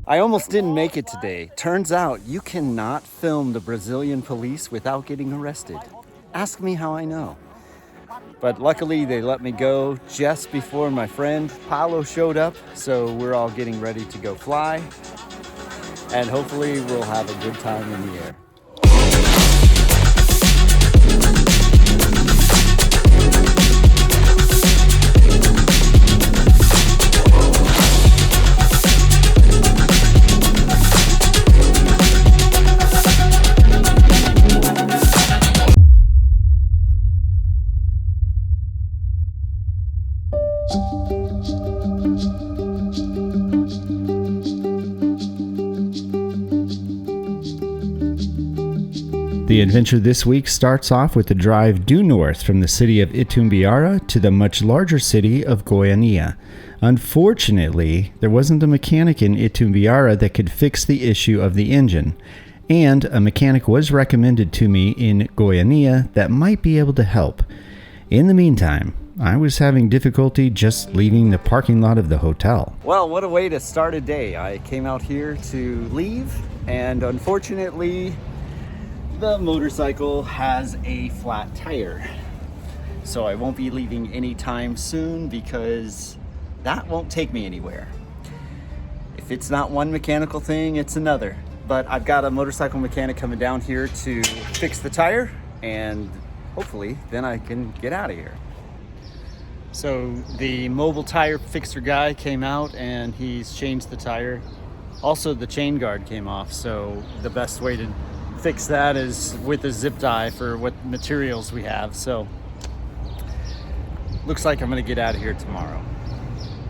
I almost didn't make it today. Turns out you cannot film the Brazilian police without getting arrested. Ask me how I know. But luckily they let me go just before my friend Paulo showed up, so we're all getting ready to go fly, and hopefully we'll have a good time in the air. The adventure this week starts off with a drive due north from the city of Itumbiara to the much larger city of Goiania. Unfortunately, there wasn't a mechanic in Itumbiara that could fix the issue of the engine, and a mechanic was recommended to me in Goiania that might be able to help. In the meantime, I was having difficulty just leaving the parking lot of the hotel. Well, what a way to start a day. I came out here to leave, and unfortunately, the motorcycle has a flat tire. So I won't be leaving anytime soon because that won't take me anywhere. If it's not one mechanical thing, it's another. But I've got a motorcycle mechanic coming down here to fix the tire, and hopefully then I can get out of here. So the mobile tire fixer guy came out and he's changed the tire. Also the chain guard came off, so the best way to fix that is with a zip tie for what materials we have. So looks like I'm gonna get out of here tomorrow,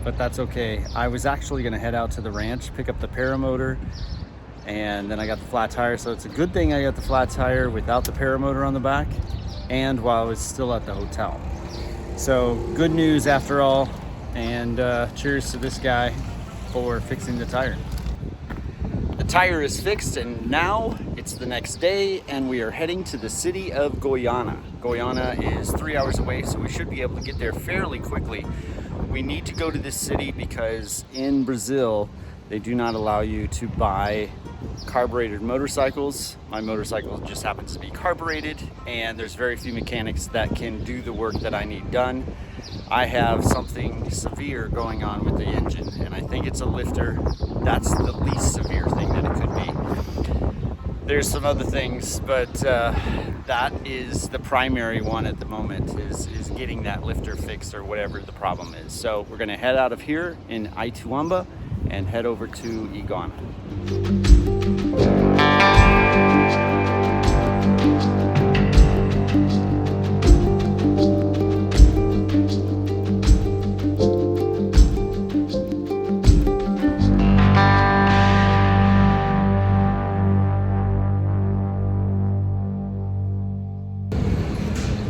but that's okay. I was actually gonna head out to the ranch, pick up the paramotor, and then I got the flat tire. So it's a good thing I got the flat tire without the paramotor on the back and while I was still at the hotel. So good news after all, and cheers to this guy for fixing the tire. The tire is fixed, and now it's the next day and we are heading to the city of Goiania. Goiania is 3 hours away, so we should be able to get there fairly quickly. We need to go to this city because in Brazil, they do not allow you to buy carbureted motorcycles. My motorcycle just happens to be carbureted, and there's very few mechanics that can do the work that I need done. I have something severe going on with the engine, and I think it's a lifter. That's the least severe thing that it could be. There's some other things, but that is the primary one at the moment, is getting that lifter fixed or whatever the problem is. So we're gonna head out of here in Ituamba and head over to Goiania.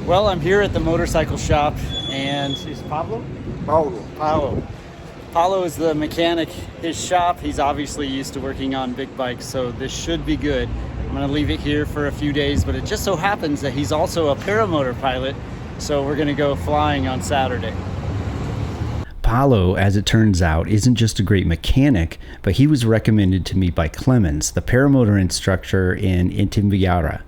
Well, I'm here at the motorcycle shop, and is Pablo? Paulo is the mechanic. His shop, he's obviously used to working on big bikes, so this should be good. I'm gonna leave it here for a few days, but it just so happens that he's also a paramotor pilot, so we're gonna go flying on Saturday. Paulo, as it turns out, isn't just a great mechanic, but he was recommended to me by Clemens, the paramotor instructor in Itumbiara.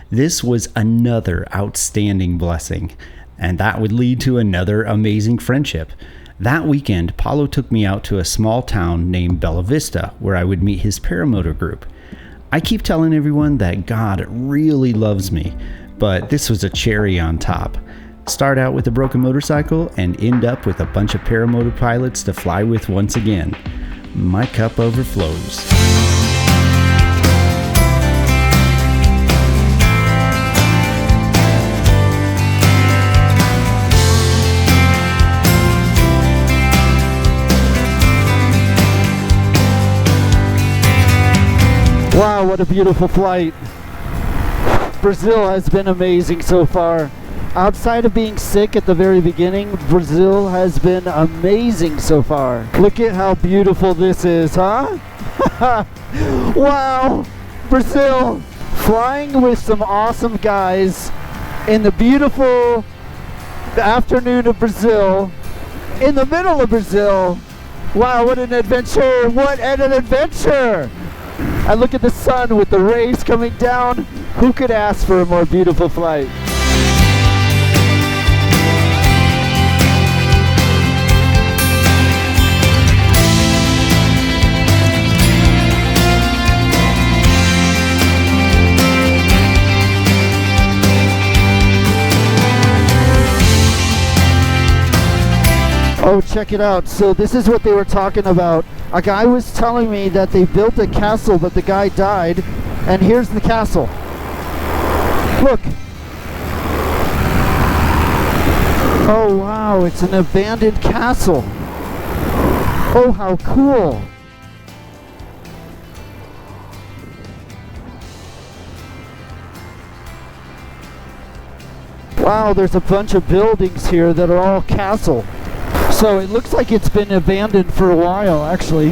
This was another outstanding blessing, and that would lead to another amazing friendship. That weekend, Paulo took me out to a small town named Bella Vista, where I would meet his paramotor group. I keep telling everyone that God really loves me, but this was a cherry on top. Start out with a broken motorcycle and end up with a bunch of paramotor pilots to fly with once again. My cup overflows. Wow, what a beautiful flight. Brazil has been amazing so far. Outside of being sick at the very beginning, Brazil has been amazing so far. Look at how beautiful this is, huh? Wow, Brazil. Flying with some awesome guys in the beautiful afternoon of Brazil, in the middle of Brazil, Wow, what an adventure! What an adventure! And look at the sun with the rays coming down. Who could ask for a more beautiful flight? Oh, check it out. So this is what they were talking about. A guy was telling me that they built a castle, but the guy died. And here's the castle. Look. Oh, wow. It's an abandoned castle. Oh, how cool. Wow, there's a bunch of buildings here that are all castle. So it looks like it's been abandoned for a while, actually.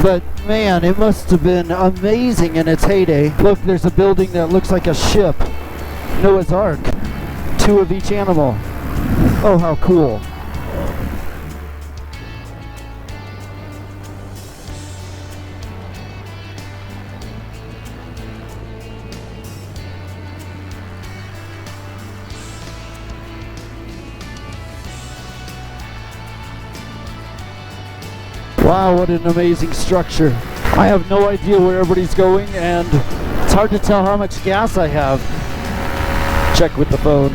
But man, it must have been amazing in its heyday. Look, there's a building that looks like a ship. Noah's Ark. 2 of each animal. Oh, how cool. Wow, what an amazing structure. I have no idea where everybody's going, and it's hard to tell how much gas I have. Check with the phone.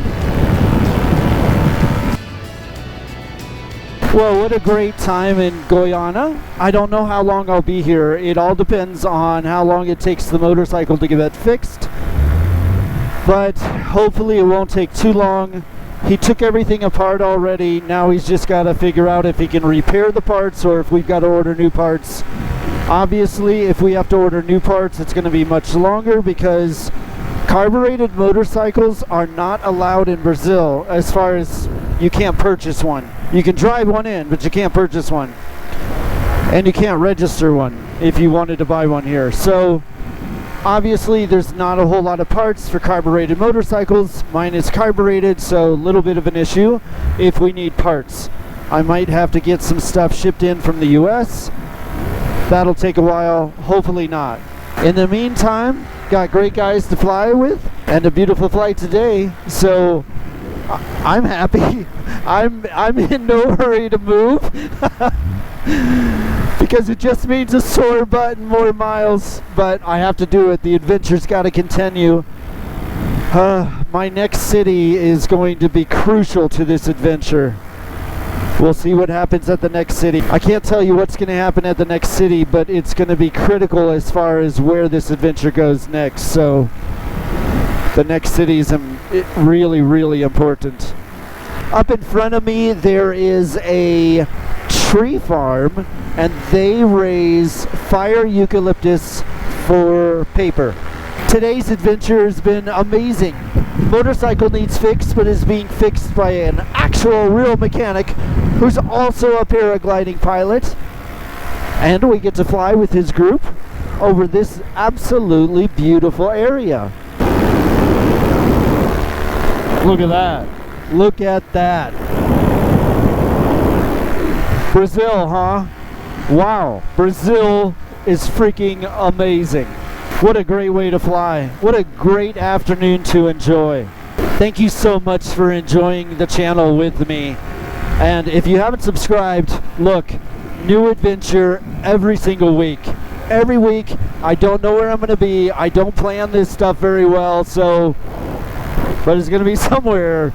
Well, what a great time in Goiania. I don't know how long I'll be here. It all depends on how long it takes the motorcycle to get it fixed. But hopefully it won't take too long. He took everything apart already. Now he's just got to figure out if he can repair the parts or if we've got to order new parts. Obviously, if we have to order new parts, it's going to be much longer because carbureted motorcycles are not allowed in Brazil as far as you can't purchase one. You can drive one in, but you can't purchase one. And you can't register one if you wanted to buy one here. So obviously, there's not a whole lot of parts for carbureted motorcycles. Mine is carbureted, so a little bit of an issue if we need parts. I might have to get some stuff shipped in from the US. That'll take a while, hopefully not. In the meantime, got great guys to fly with and a beautiful flight today, so I'm happy. I'm in no hurry to move. Because it just means a sore butt and more miles, but I have to do it. The adventure's got to continue. My next city is going to be crucial to this adventure. We'll see what happens at the next city. I can't tell you what's going to happen at the next city, but it's going to be critical as far as where this adventure goes next. So the next city is really, really important. Up in front of me, there is a tree farm, and they raise fire eucalyptus for paper. Today's adventure has been amazing. Motorcycle needs fixed, but is being fixed by an actual real mechanic who's also a paragliding pilot. And we get to fly with his group over this absolutely beautiful area. Look at that. Look at that. Brazil, huh? Wow, Brazil is freaking amazing. What a great way to fly. What a great afternoon to enjoy. Thank you so much for enjoying the channel with me. And if you haven't subscribed, look, new adventure every single week. Every week, I don't know where I'm going to be. I don't plan this stuff very well, so, but it's going to be somewhere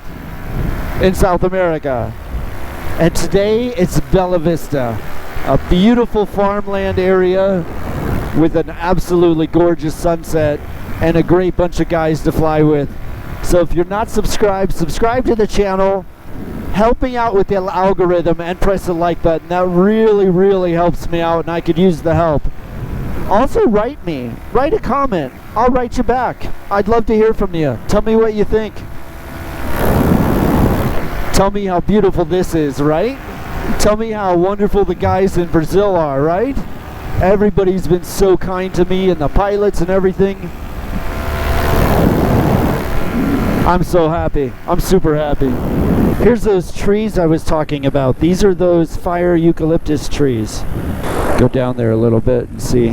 in South America. And today it's Bella Vista, a beautiful farmland area with an absolutely gorgeous sunset and a great bunch of guys to fly with. So if you're not subscribed, subscribe to the channel, help me out with the algorithm and press the like button. That really, really helps me out and I could use the help. Also write me, write a comment, I'll write you back. I'd love to hear from you. Tell me what you think. Tell me how beautiful this is, right? Tell me how wonderful the guys in Brazil are, right? Everybody's been so kind to me and the pilots and everything. I'm so happy. I'm super happy. Here's those trees I was talking about. These are those fire eucalyptus trees. Go down there a little bit and see.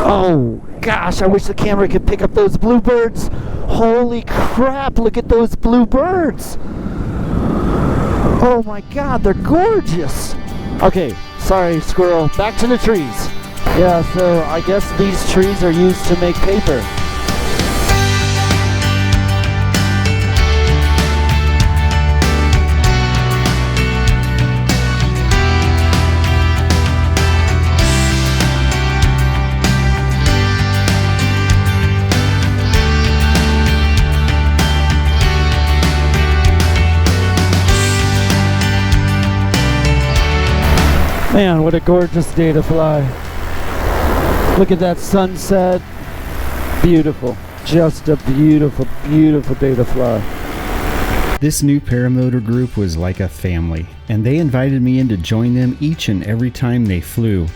Oh gosh, I wish the camera could pick up those bluebirds. Holy crap, look at those bluebirds. Oh my god, they're gorgeous. Okay, sorry squirrel, back to the trees. Yeah, so I guess these trees are used to make paper. Man, what a gorgeous day to fly. Look at that sunset. Beautiful. Just a beautiful, beautiful day to fly. This new paramotor group was like a family, and they invited me in to join them each and every time they flew,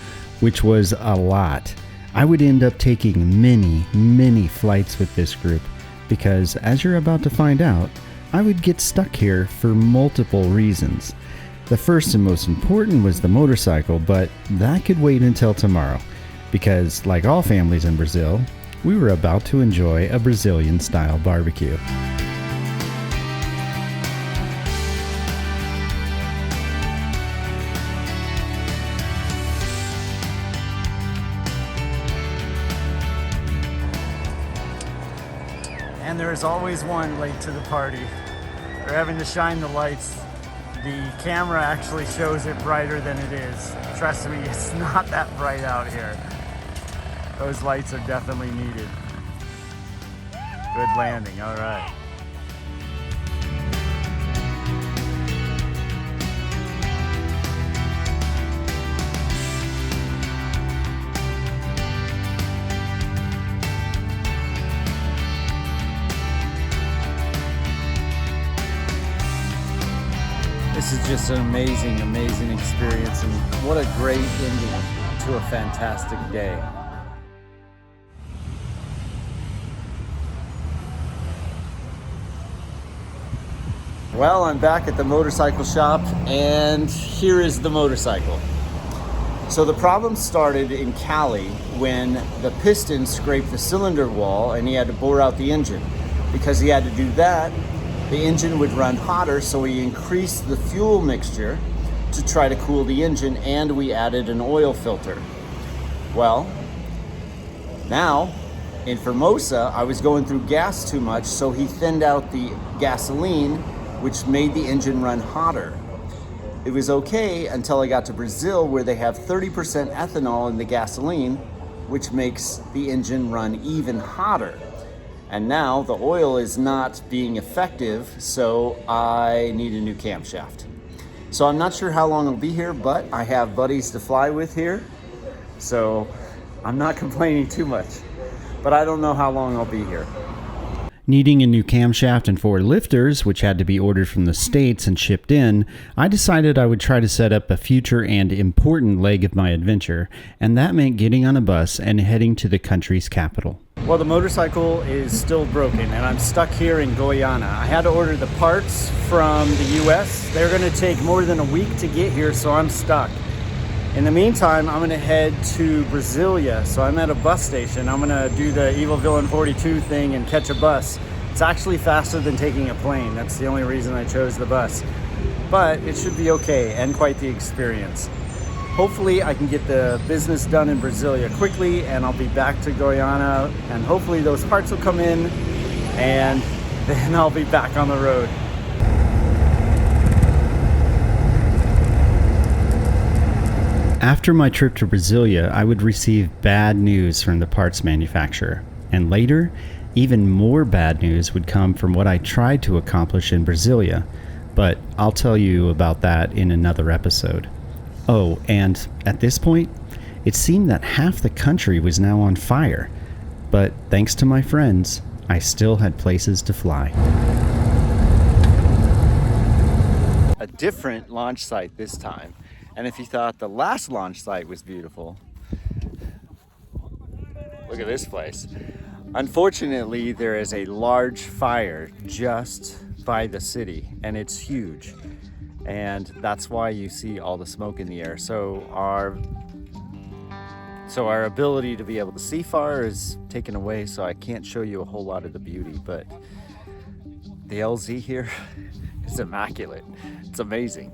which was a lot. I would end up taking many, many flights with this group, because as you're about to find out, I would get stuck here for multiple reasons. The first and most important was the motorcycle, but that could wait until tomorrow, because like all families in Brazil, we were about to enjoy a Brazilian-style barbecue. And there's always one late to the party. They're having to shine the lights. The camera actually shows it brighter than it is. Trust me, it's not that bright out here. Those lights are definitely needed. Good landing, all right. This is just an amazing, amazing experience, and what a great ending to a fantastic day. Well, I'm back at the motorcycle shop, and here is the motorcycle. So the problem started in Cali when the piston scraped the cylinder wall and he had to bore out the engine. Because he had to do that, the engine would run hotter, so we increased the fuel mixture to try to cool the engine, and we added an oil filter. Well, now in Formosa, I was going through gas too much, so he thinned out the gasoline, which made the engine run hotter. It was okay until I got to Brazil, where they have 30% ethanol in the gasoline, which makes the engine run even hotter. And now the oil is not being effective, so I need a new camshaft. So I'm not sure how long I'll be here, but I have buddies to fly with here, so I'm not complaining too much. But I don't know how long I'll be here. Needing a new camshaft and 4 lifters, which had to be ordered from the States and shipped in, I decided I would try to set up a future and important leg of my adventure, and that meant getting on a bus and heading to the country's capital. Well, the motorcycle is still broken, and I'm stuck here in Goiania. I had to order the parts from the US. They're gonna take more than a week to get here, so I'm stuck. In the meantime, I'm gonna head to Brasilia. So I'm at a bus station. I'm gonna do the Evil Villain 42 thing and catch a bus. It's actually faster than taking a plane. That's the only reason I chose the bus. But it should be okay, and quite the experience. Hopefully I can get the business done in Brasilia quickly, and I'll be back to Goiania, and hopefully those parts will come in, and then I'll be back on the road. After my trip to Brasilia, I would receive bad news from the parts manufacturer, and later, even more bad news would come from what I tried to accomplish in Brasilia, but I'll tell you about that in another episode. Oh, and at this point, it seemed that half the country was now on fire, but thanks to my friends, I still had places to fly. A different launch site this time. And if you thought the last launch site was beautiful, Look at this place. Unfortunately, there is a large fire just by the city, and it's huge. And that's why you see all the smoke in the air. So our ability to be able to see far is taken away, so I can't show you a whole lot of the beauty, but the LZ here is immaculate. It's amazing.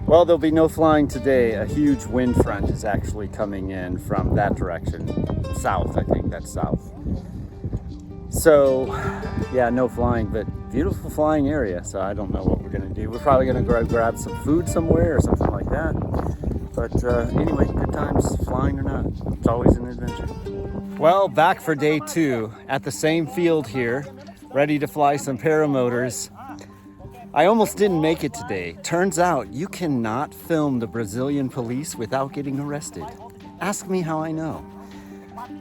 Well, there'll be no flying today. A huge wind front is actually coming in from that direction. South, I think that's south. So, yeah, no flying, but beautiful flying area. So I don't know what we're gonna do. We're probably gonna go grab some food somewhere or something like that. But anyway, good times, flying or not. It's always an adventure. Well, back for day 2 at the same field here, ready to fly some paramotors. I almost didn't make it today. Turns out you cannot film the Brazilian police without getting arrested. Ask me how I know.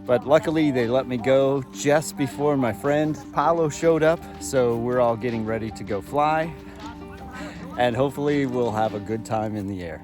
But luckily they let me go just before my friend Paulo showed up, so we're all getting ready to go fly, and hopefully we'll have a good time in the air.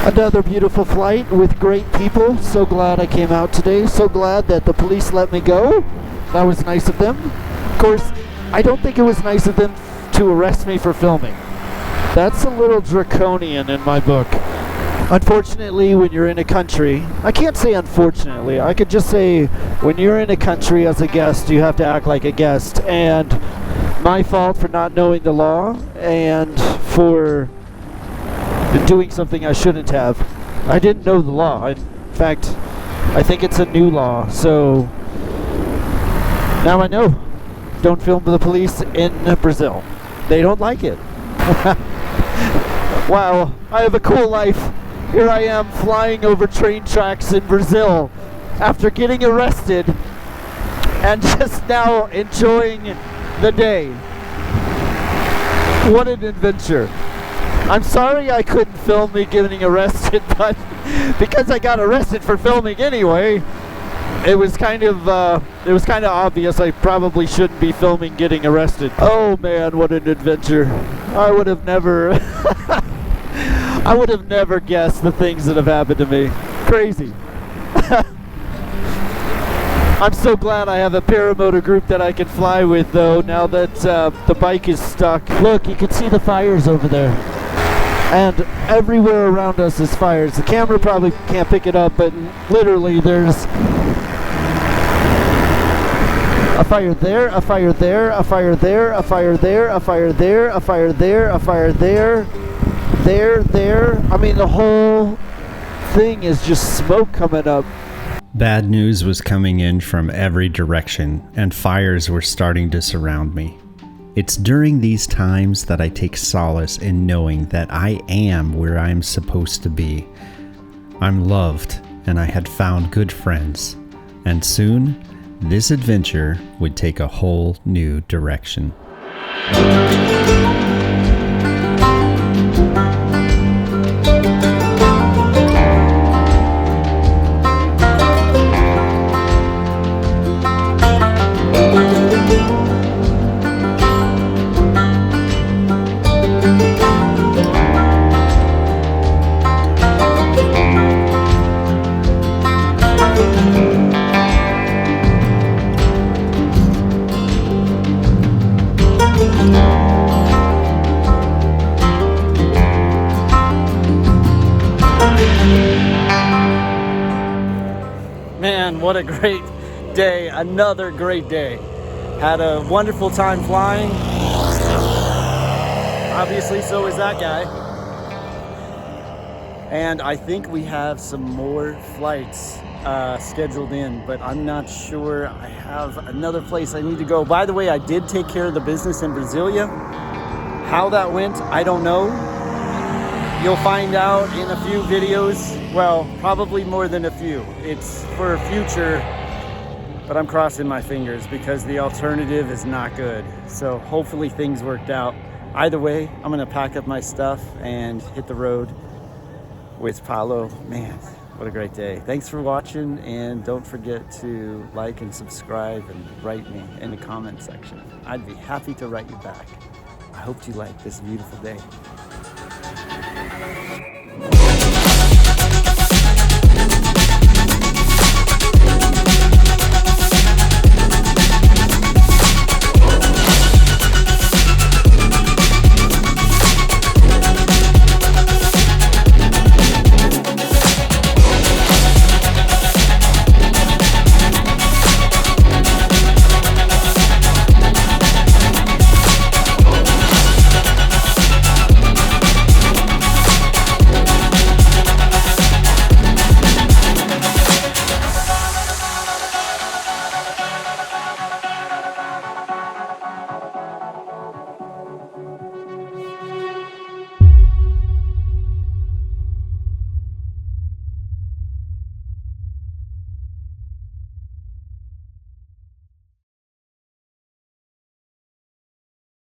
Another beautiful flight with great people. So glad I came out today. So glad that the police let me go. That was nice of them. Of course, I don't think it was nice of them to arrest me for filming. That's a little draconian in my book. Unfortunately, when you're in a country, I can't say unfortunately, I could just say when you're in a country as a guest, you have to act like a guest. And my fault for not knowing the law and for doing something I shouldn't have. I didn't know the law. In fact, I think it's a new law, so now I know. Don't film the police in Brazil. They don't like it. Wow, I have a cool life. Here I am flying over train tracks in Brazil after getting arrested and just now enjoying the day. What an adventure. I'm sorry I couldn't film me getting arrested, but because I got arrested for filming anyway, it was kind of obvious I probably shouldn't be filming getting arrested. Oh man, what an adventure. I would have never guessed the things that have happened to me. Crazy. I'm so glad I have a paramotor group that I can fly with though, now that the bike is stuck. Look, you can see the fires over there. And everywhere around us is fires. The camera probably can't pick it up, but literally there's a fire there, a fire there, a fire there, a fire there, a fire there, a fire there, a fire there, there. I mean, the whole thing is just smoke coming up. Bad news was coming in from every direction, and fires were starting to surround me. It's during these times that I take solace in knowing that I am where I'm supposed to be. I'm loved, and I had found good friends, and soon this adventure would take a whole new direction. Man, what a great day. Another great day. Had a wonderful time flying. Obviously, so is that guy. And I think we have some more flights scheduled in, but I'm not sure. I have another place I need to go. By the way, I did take care of the business in Brasilia. How that went, I don't know. You'll find out in a few videos. Well, probably more than a few. It's for future, but I'm crossing my fingers because the alternative is not good. So hopefully things worked out. Either way, I'm gonna pack up my stuff and hit the road with Paulo. Man, what a great day. Thanks for watching, and don't forget to like and subscribe and write me in the comment section. I'd be happy to write you back. I hope you like this beautiful day.